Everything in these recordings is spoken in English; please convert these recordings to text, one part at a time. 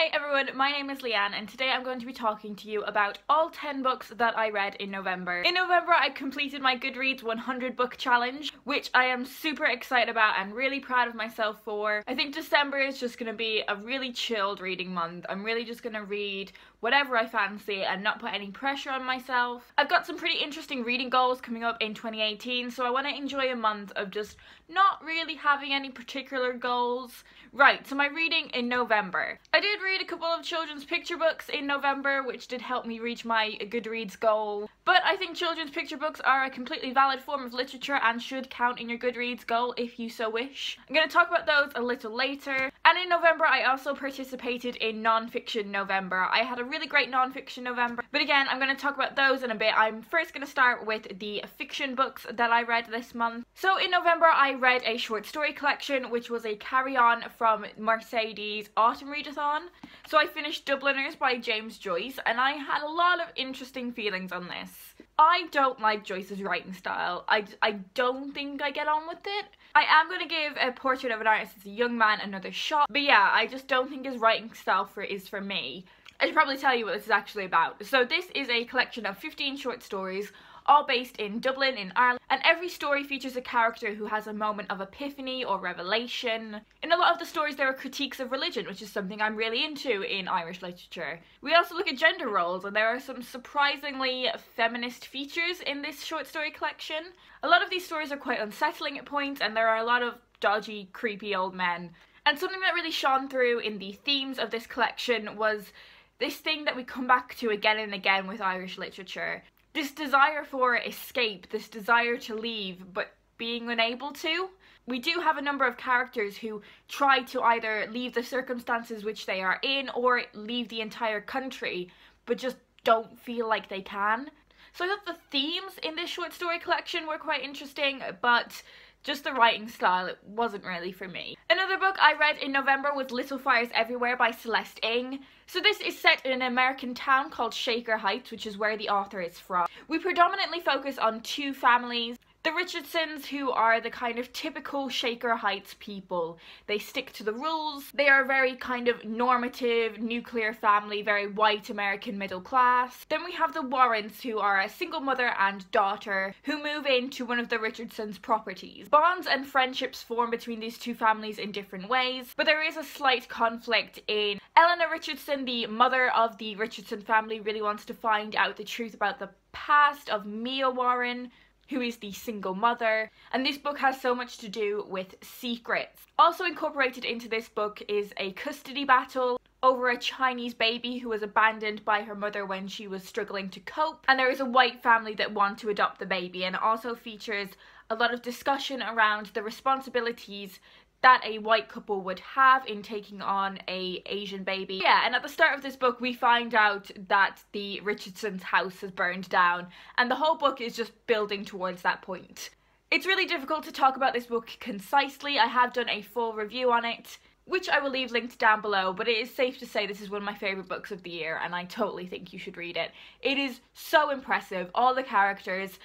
Hey everyone, my name is Leanne and today I'm going to be talking to you about all 10 books that I read in November. In November I completed my Goodreads 100 book challenge, which I am super excited about and really proud of myself for. I think December is just going to be a really chilled reading month. I'm really just going to read whatever I fancy and not put any pressure on myself. I've got some pretty interesting reading goals coming up in 2018, so I want to enjoy a month of just not really having any particular goals. Right, so my reading in November. I did read a couple of children's picture books in November, which did help me reach my Goodreads goal. But I think children's picture books are a completely valid form of literature and should count in your Goodreads goal if you so wish. I'm going to talk about those a little later. And in November I also participated in non-fiction November. I had a really great non-fiction November, but again I'm going to talk about those in a bit. I'm first going to start with the fiction books that I read this month. So in November I read a short story collection which was a carry-on from Mercedes Autumn Readathon. So I finished Dubliners by James Joyce and I had a lot of interesting feelings on this. I don't like Joyce's writing style. I don't think I get on with it. I am going to give A Portrait of an Artist as a Young Man another shot, but yeah, I just don't think his writing style is for me. I should probably tell you what this is actually about. So this is a collection of 15 short stories, all based in Dublin in Ireland, and every story features a character who has a moment of epiphany or revelation. In a lot of the stories there are critiques of religion, which is something I'm really into in Irish literature. We also look at gender roles, and there are some surprisingly feminist features in this short story collection. A lot of these stories are quite unsettling at points, and there are a lot of dodgy, creepy old men. And something that really shone through in the themes of this collection was this thing that we come back to again and again with Irish literature. This desire for escape, this desire to leave, but being unable to. We do have a number of characters who try to either leave the circumstances which they are in or leave the entire country, but just don't feel like they can. So I thought the themes in this short story collection were quite interesting, but just the writing style, it wasn't really for me. Another book I read in November was Little Fires Everywhere by Celeste Ng. So this is set in an American town called Shaker Heights, which is where the author is from. We predominantly focus on two families. The Richardsons, who are the kind of typical Shaker Heights people. They stick to the rules. They are a very kind of normative, nuclear family, very white American middle class. Then we have the Warrens, who are a single mother and daughter who move into one of the Richardsons' properties. Bonds and friendships form between these two families in different ways, but there is a slight conflict in Eleanor Richardson, the mother of the Richardson family, really wants to find out the truth about the past of Mia Warren, who is the single mother, and this book has so much to do with secrets. Also incorporated into this book is a custody battle over a Chinese baby who was abandoned by her mother when she was struggling to cope, and there is a white family that want to adopt the baby, and it also features a lot of discussion around the responsibilities that a white couple would have in taking on a Asian baby. Yeah, and at the start of this book we find out that the Richardsons' house has burned down, and the whole book is just building towards that point. It's really difficult to talk about this book concisely. I have done a full review on it, which I will leave linked down below, but it is safe to say this is one of my favourite books of the year, and I totally think you should read it. It is so impressive. All the characters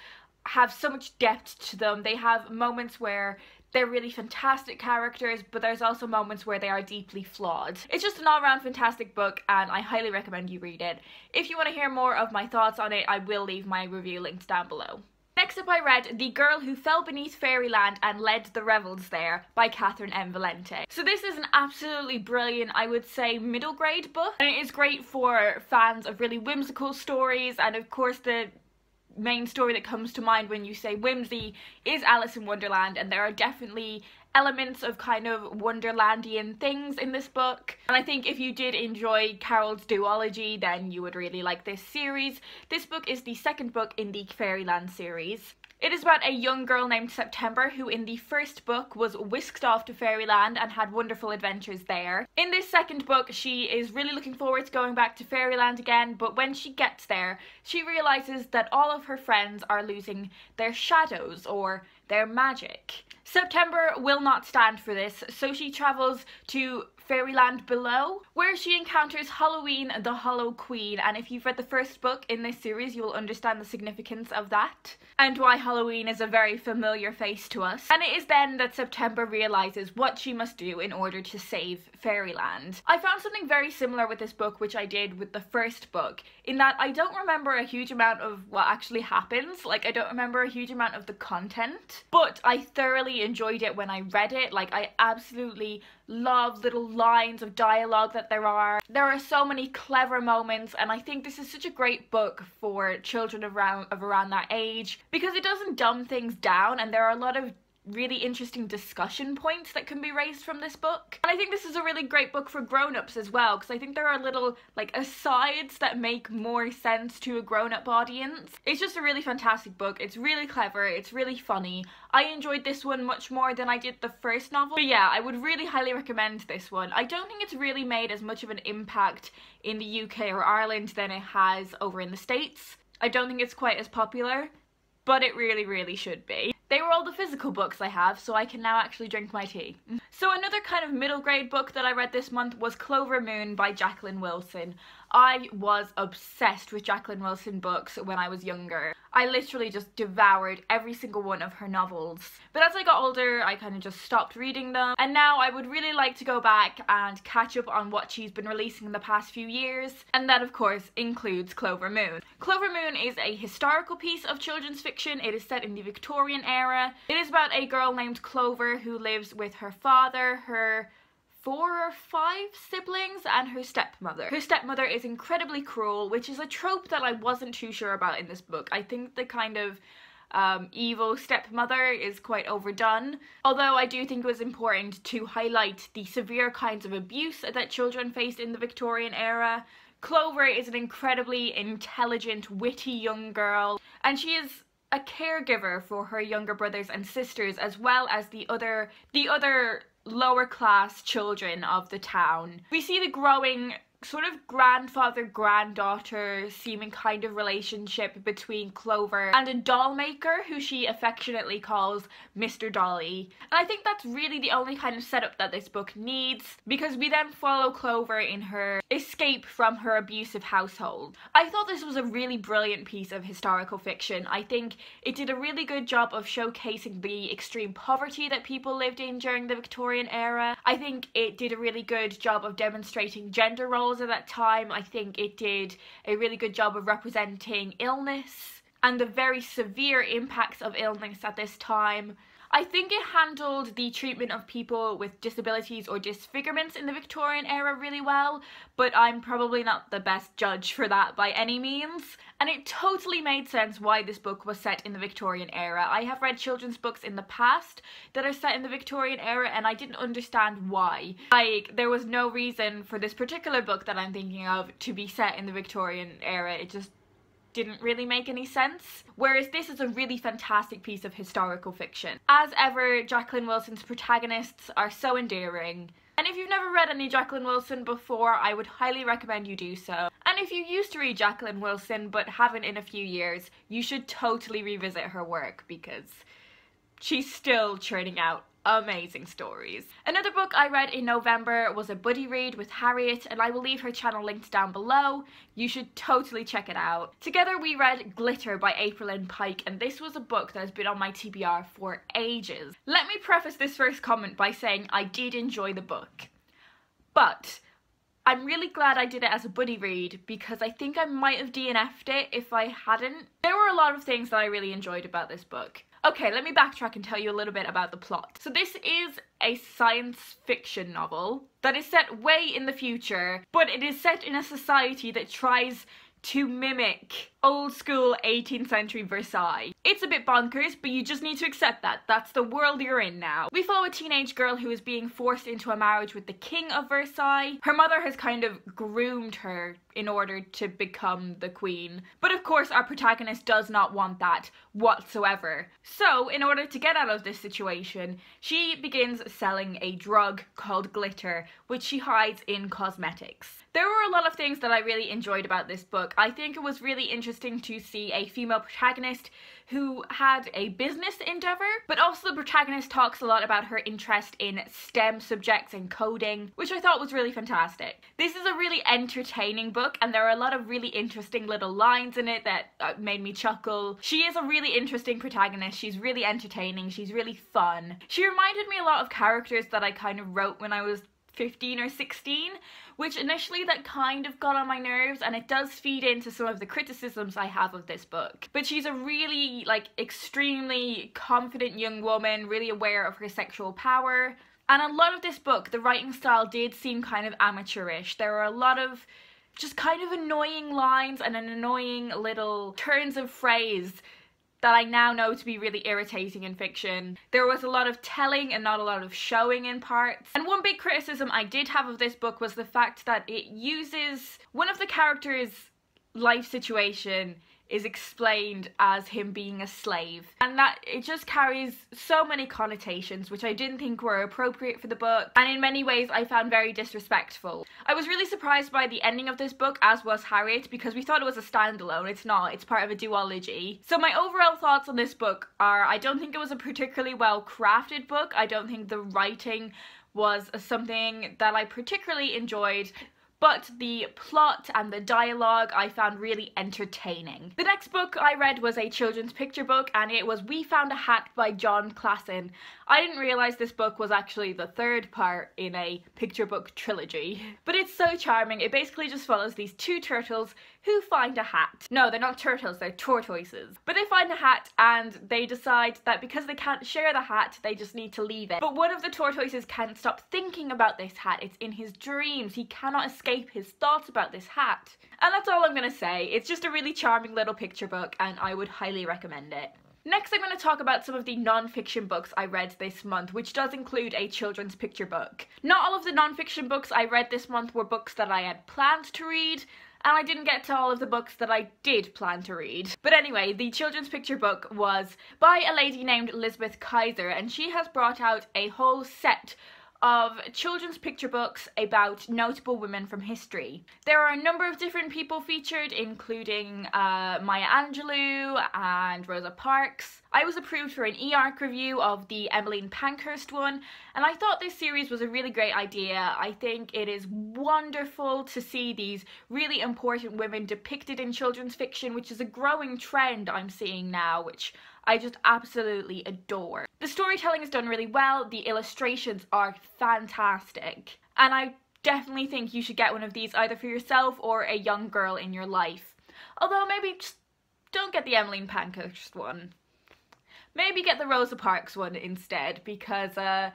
have so much depth to them. They have moments where they're really fantastic characters, but there's also moments where they are deeply flawed. It's just an all-round fantastic book, and I highly recommend you read it. If you want to hear more of my thoughts on it, I will leave my review linked down below. Next up I read The Girl Who Fell Beneath Fairyland and Led the Revels There by Catherine M. Valente. So this is an absolutely brilliant, I would say, middle grade book, and it is great for fans of really whimsical stories, and of course the main story that comes to mind when you say whimsy is Alice in Wonderland, and there are definitely elements of kind of Wonderlandian things in this book. And I think if you did enjoy Carol's duology, then you would really like this series. This book is the second book in the Fairyland series. It is about a young girl named September who in the first book was whisked off to Fairyland and had wonderful adventures there. In this second book she is really looking forward to going back to Fairyland again, but when she gets there she realises that all of her friends are losing their shadows or their magic. September will not stand for this, so she travels to Fairyland Below, where she encounters Halloween the Hollow Queen, and if you've read the first book in this series you will understand the significance of that and why Halloween is a very familiar face to us. And it is then that September realises what she must do in order to save Fairyland. I found something very similar with this book which I did with the first book, in that I don't remember a huge amount of what actually happens. Like, I don't remember a huge amount of the content, but I thoroughly enjoyed it when I read it. Like, I absolutely love little lines of dialogue that there are. There are so many clever moments, and I think this is such a great book for children of around that age, because it doesn't dumb things down, and there are a lot of really interesting discussion points that can be raised from this book. And I think this is a really great book for grown-ups as well, because I think there are little like asides that make more sense to a grown-up audience. It's just a really fantastic book. It's really clever, it's really funny. I enjoyed this one much more than I did the first novel. But yeah, I would really highly recommend this one. I don't think it's really made as much of an impact in the UK or Ireland than it has over in the States. I don't think it's quite as popular, but it really should be. They were all the physical books I have, so I can now actually drink my tea. So another kind of middle grade book that I read this month was Clover Moon by Jacqueline Wilson. I was obsessed with Jacqueline Wilson books when I was younger. I literally just devoured every single one of her novels. But as I got older, I kind of just stopped reading them. And now I would really like to go back and catch up on what she's been releasing in the past few years. And that, of course, includes Clover Moon. Clover Moon is a historical piece of children's fiction. It is set in the Victorian era. It is about a girl named Clover who lives with her father, her 4 or 5 siblings, and her stepmother. Her stepmother is incredibly cruel, which is a trope that I wasn't too sure about in this book. I think the kind of evil stepmother is quite overdone, although I do think it was important to highlight the severe kinds of abuse that children faced in the Victorian era. Clover is an incredibly intelligent, witty young girl, and she is a caregiver for her younger brothers and sisters, as well as the other lower class children of the town. We see the growing sort of grandfather-granddaughter seeming kind of relationship between Clover and a doll maker who she affectionately calls Mr. Dolly. And I think that's really the only kind of setup that this book needs, because we then follow Clover in her escape from her abusive household. I thought this was a really brilliant piece of historical fiction. I think it did a really good job of showcasing the extreme poverty that people lived in during the Victorian era. I think it did a really good job of demonstrating gender roles at that time. I think it did a really good job of representing illness and the very severe impacts of illness at this time. I think it handled the treatment of people with disabilities or disfigurements in the Victorian era really well, but I'm probably not the best judge for that by any means. And it totally made sense why this book was set in the Victorian era. I have read children's books in the past that are set in the Victorian era, and I didn't understand why. Like, there was no reason for this particular book that I'm thinking of to be set in the Victorian era. It just didn't really make any sense. Whereas this is a really fantastic piece of historical fiction. As ever, Jacqueline Wilson's protagonists are so endearing. And if you've never read any Jacqueline Wilson before, I would highly recommend you do so. And if you used to read Jacqueline Wilson but haven't in a few years, you should totally revisit her work, because she's still churning out amazing stories. Another book I read in November was a buddy read with Harriet, and I will leave her channel linked down below. You should totally check it out. Together we read Glitter by April Lynn Pike, and this was a book that has been on my TBR for ages. Let me preface this first comment by saying I did enjoy the book, but I'm really glad I did it as a buddy read, because I think I might have DNF'd it if I hadn't. There were a lot of things that I really enjoyed about this book. Okay, let me backtrack and tell you a little bit about the plot. So this is a science fiction novel that is set way in the future, but it is set in a society that tries to mimic old school 18th century Versailles. It's a bit bonkers, but you just need to accept that. That's the world you're in now. We follow a teenage girl who is being forced into a marriage with the king of Versailles. Her mother has kind of groomed her in order to become the queen. But of course our protagonist does not want that whatsoever. So in order to get out of this situation, she begins selling a drug called glitter, which she hides in cosmetics. There were a lot of things that I really enjoyed about this book. I think it was really interesting to see a female protagonist who who had a business endeavor, but also the protagonist talks a lot about her interest in STEM subjects and coding, which I thought was really fantastic. This is a really entertaining book, and there are a lot of really interesting little lines in it that made me chuckle. She is a really interesting protagonist. She's really entertaining. She's really fun. She reminded me a lot of characters that I kind of wrote when I was 15 or 16, which initially that kind of got on my nerves, and it does feed into some of the criticisms I have of this book. But she's a really, like, extremely confident young woman, really aware of her sexual power. And a lot of this book, the writing style did seem kind of amateurish. There were a lot of just kind of annoying lines and an annoying little turns of phrase that I now know to be really irritating in fiction. There was a lot of telling and not a lot of showing in parts. And one big criticism I did have of this book was the fact that it uses one of the characters' life situation is explained as him being a slave, and that it just carries so many connotations which I didn't think were appropriate for the book, and in many ways I found very disrespectful. I was really surprised by the ending of this book, as was Harriet, because we thought it was a standalone. It's not, it's part of a duology. So my overall thoughts on this book are, I don't think it was a particularly well crafted book. I don't think the writing was something that I particularly enjoyed, but the plot and the dialogue I found really entertaining. The next book I read was a children's picture book, and it was We Found a Hat by John Klassen. I didn't realise this book was actually the third part in a picture book trilogy. But it's so charming. It basically just follows these two turtles who find a hat. No, they're not turtles, they're tortoises. But they find a hat and they decide that because they can't share the hat, they just need to leave it. But one of the tortoises can't stop thinking about this hat. It's in his dreams. He cannot escape his thoughts about this hat. And that's all I'm gonna say. It's just a really charming little picture book, and I would highly recommend it. Next, I'm going to talk about some of the non-fiction books I read this month, which does include a children's picture book. Not all of the non-fiction books I read this month were books that I had planned to read, and I didn't get to all of the books that I did plan to read. But anyway, the children's picture book was by a lady named Elizabeth Kaiser, and she has brought out a whole set of children's picture books about notable women from history. There are a number of different people featured, including Maya Angelou and Rosa Parks. I was approved for an e-arc review of the Emmeline Pankhurst one, and I thought this series was a really great idea. I think it is wonderful to see these really important women depicted in children's fiction, which is a growing trend I'm seeing now, which I just absolutely adore. The storytelling is done really well, the illustrations are fantastic, and I definitely think you should get one of these either for yourself or a young girl in your life. Although maybe just don't get the Emmeline Pankhurst one. Maybe get the Rosa Parks one instead, because I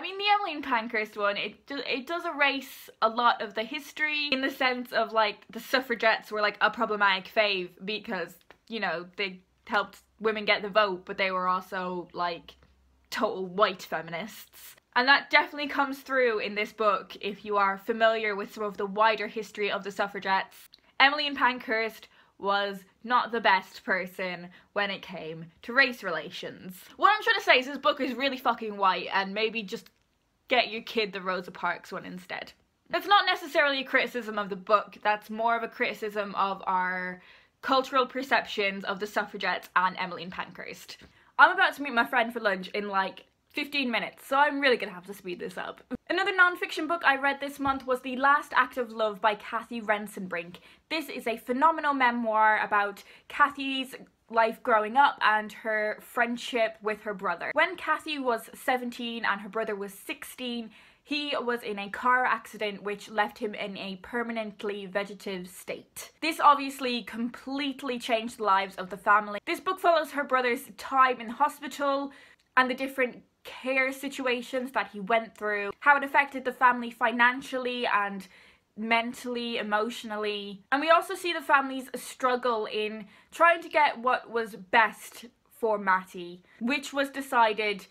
mean, the Emmeline Pankhurst one, it does erase a lot of the history, in the sense of, like, the suffragettes were like a problematic fave because, you know, they helped women get the vote, but they were also, like, total white feminists. And that definitely comes through in this book if you are familiar with some of the wider history of the suffragettes. Emmeline Pankhurst was not the best person when it came to race relations. What I'm trying to say is this book is really fucking white, and maybe just get your kid the Rosa Parks one instead. That's not necessarily a criticism of the book, that's more of a criticism of our cultural perceptions of the suffragettes and Emmeline Pankhurst. I'm about to meet my friend for lunch in like 15 minutes, so I'm really gonna have to speed this up. Another non-fiction book I read this month was The Last Act of Love by Kathy Rensenbrink. This is a phenomenal memoir about Kathy's life growing up and her friendship with her brother. When Kathy was 17 and her brother was 16, he was in a car accident which left him in a permanently vegetative state. This obviously completely changed the lives of the family. This book follows her brother's time in hospital and the different care situations that he went through, how it affected the family financially and mentally, emotionally. And we also see the family's struggle in trying to get what was best for Matty, which was decided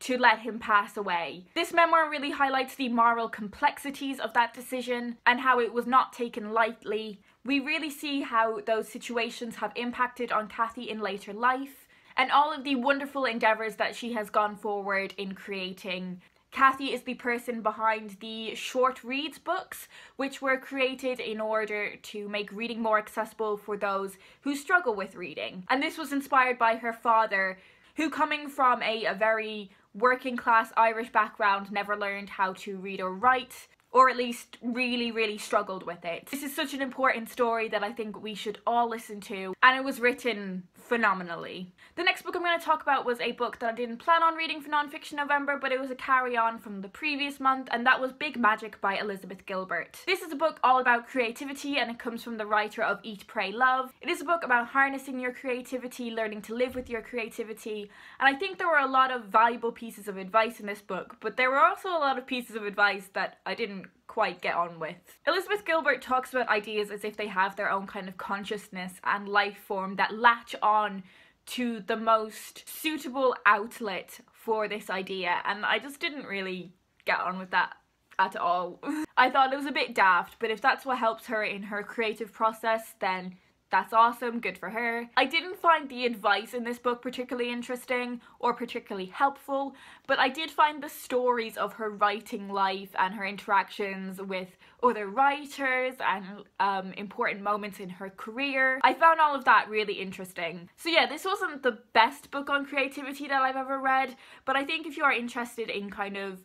to let him pass away. This memoir really highlights the moral complexities of that decision and how it was not taken lightly. We really see how those situations have impacted on Kathy in later life, and all of the wonderful endeavours that she has gone forward in creating Kathy is the person behind the short reads books, which were created in order to make reading more accessible for those who struggle with reading. And this was inspired by her father, who, coming from a very working class Irish background, never learned how to read or write, or at least really struggled with it. This is such an important story that I think we should all listen to, and it was written phenomenally. The next book I'm going to talk about was a book that I didn't plan on reading for Nonfiction November, but it was a carry-on from the previous month, and that was Big Magic by Elizabeth Gilbert. This is a book all about creativity, and it comes from the writer of Eat, Pray, Love. It is a book about harnessing your creativity, learning to live with your creativity, and I think there were a lot of valuable pieces of advice in this book, but there were also a lot of pieces of advice that I didn't quite get on with. Elizabeth Gilbert talks about ideas as if they have their own kind of consciousness and life form that latch on to the most suitable outlet for this idea, and I just didn't really get on with that at all. I thought it was a bit daft, but if that's what helps her in her creative process, then that's awesome, good for her. I didn't find the advice in this book particularly interesting or particularly helpful, but I did find the stories of her writing life and her interactions with other writers and important moments in her career. I found all of that really interesting. So yeah, this wasn't the best book on creativity that I've ever read, but I think if you are interested in kind of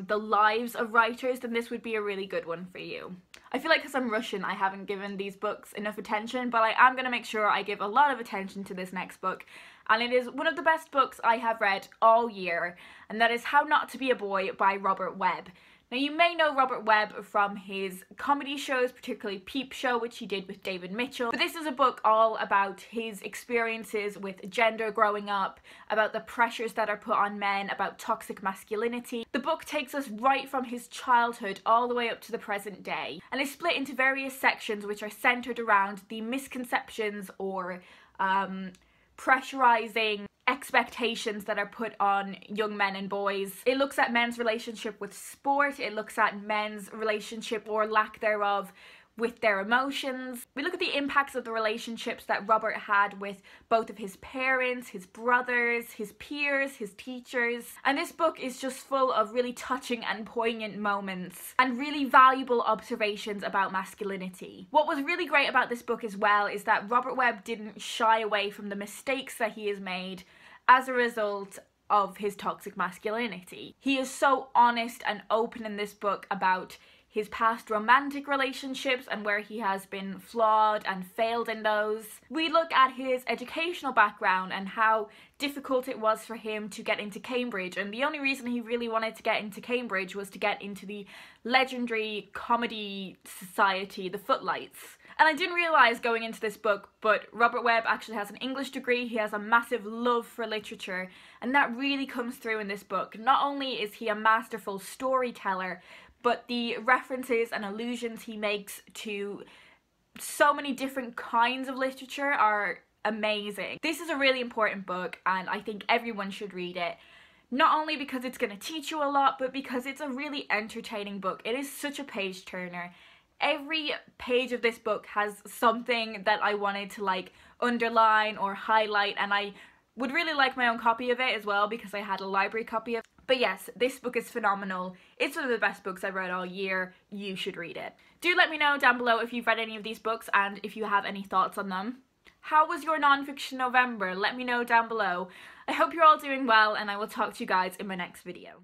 the lives of writers, then this would be a really good one for you. I feel like because I'm Russian, I haven't given these books enough attention, but I am going to make sure I give a lot of attention to this next book, and it is one of the best books I have read all year, and that is How Not to Be a Boy by Robert Webb. Now, you may know Robert Webb from his comedy shows, particularly Peep Show, which he did with David Mitchell. But this is a book all about his experiences with gender growing up, about the pressures that are put on men, about toxic masculinity. The book takes us right from his childhood all the way up to the present day, and is split into various sections which are centered around the misconceptions or pressurizing expectations that are put on young men and boys. It looks at men's relationship with sport, it looks at men's relationship or lack thereof with their emotions. We look at the impacts of the relationships that Robert had with both of his parents, his brothers, his peers, his teachers. And this book is just full of really touching and poignant moments and really valuable observations about masculinity. What was really great about this book as well is that Robert Webb didn't shy away from the mistakes that he has made as a result of his toxic masculinity. He is so honest and open in this book about his past romantic relationships and where he has been flawed and failed in those. We look at his educational background and how difficult it was for him to get into Cambridge, and the only reason he really wanted to get into Cambridge was to get into the legendary comedy society, the Footlights. And I didn't realise going into this book, but Robert Webb actually has an English degree, he has a massive love for literature, and that really comes through in this book. Not only is he a masterful storyteller, but the references and allusions he makes to so many different kinds of literature are amazing. This is a really important book, and I think everyone should read it. Not only because it's going to teach you a lot, but because it's a really entertaining book. It is such a page turner. Every page of this book has something that I wanted to like underline or highlight, and I would really like my own copy of it as well because I had a library copy of it. But yes, this book is phenomenal. It's one of the best books I've read all year. You should read it. Do let me know down below if you've read any of these books and if you have any thoughts on them. How was your nonfiction November? Let me know down below. I hope you're all doing well, and I will talk to you guys in my next video.